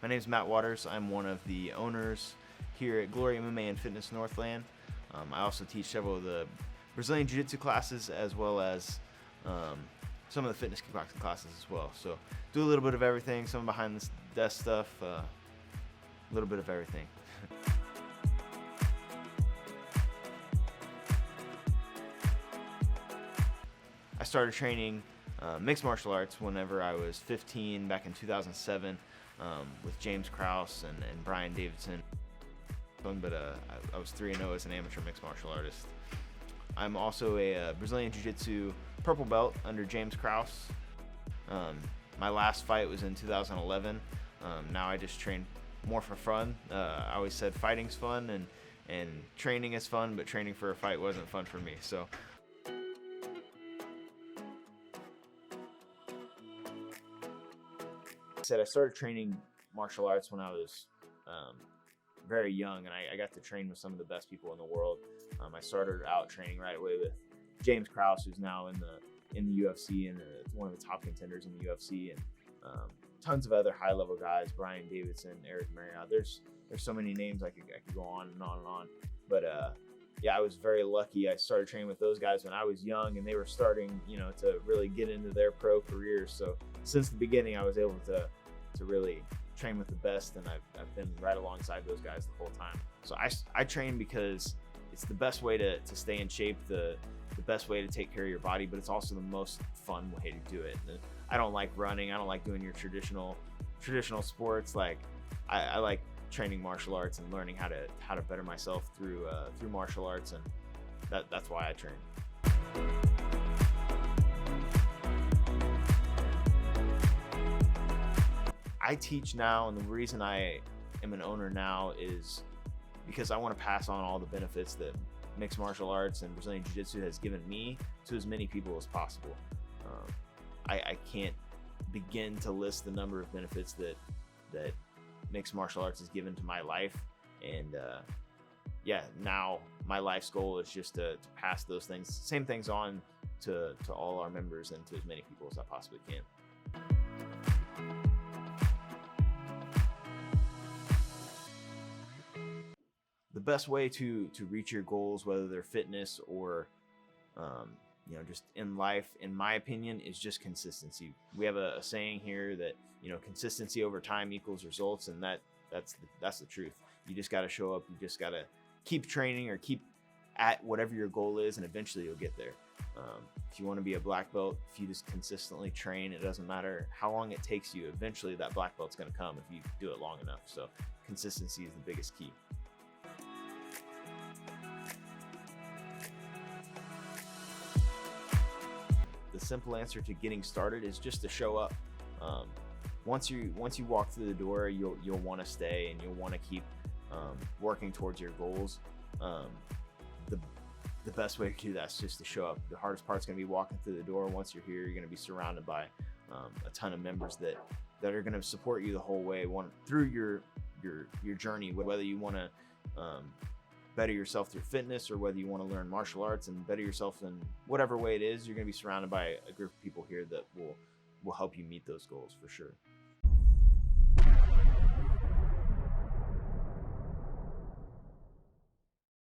My name is Matt Waters. I'm one of the owners here at Glory MMA and Fitness Northland. I also teach several of the Brazilian Jiu-Jitsu classes as well as some of the fitness kickboxing classes as well. So do a little bit of everything, some behind the desk stuff, a little bit of everything. I started training mixed martial arts whenever I was 15, back in 2007, with James Krause and Brian Davidson. But I was 3-0 as an amateur mixed martial artist. I'm also a Brazilian Jiu-Jitsu purple belt under James Krause. My last fight was in 2011. Now I just train more for fun. I always said fighting's fun and training is fun, but training for a fight wasn't fun for me. So. I started training martial arts when I was very young, and I got to train with some of the best people in the world. I started out training right away with James Krause, who's now in the UFC and one of the top contenders in the UFC, and tons of other high-level guys, Brian Davidson, Eric Marriott. There's so many names I could go on and on and on. But yeah, I was very lucky. I started training with those guys when I was young, and they were starting, to really get into their pro careers. So since the beginning, I was able to really train with the best, and I've been right alongside those guys the whole time. So I train because it's the best way to stay in shape, the best way to take care of your body, but it's also the most fun way to do it. And I don't like running. I don't like doing your traditional sports. Like I like training martial arts and learning how to better myself through martial arts, and that's why I train. I teach now, and the reason I am an owner now is because I want to pass on all the benefits that mixed martial arts and Brazilian Jiu-Jitsu has given me to as many people as possible. I can't begin to list the number of benefits that mixed martial arts has given to my life, and yeah, now my life's goal is just to pass those same things on to all our members and to as many people as I possibly can. The best way to reach your goals, whether they're fitness or just in life, in my opinion, is just consistency. We have a saying here that consistency over time equals results, and that's the truth. You just got to show up. You just got to keep training or keep at whatever your goal is, and eventually you'll get there. If you want to be a black belt, if you just consistently train, it doesn't matter how long it takes you. Eventually that black belt's going to come if you do it long enough. So consistency is the biggest key. The simple answer to getting started is just to show up. Once you walk through the door, you'll want to stay, and you'll want to keep working towards your goals. The best way to do that is just to show up. The hardest part's going to be walking through the door. Once you're here, you're going to be surrounded by a ton of members that are going to support you the whole way through your journey, whether you want to better yourself through fitness or whether you want to learn martial arts and better yourself in whatever way it is. You're going to be surrounded by a group of people here that will help you meet those goals for sure.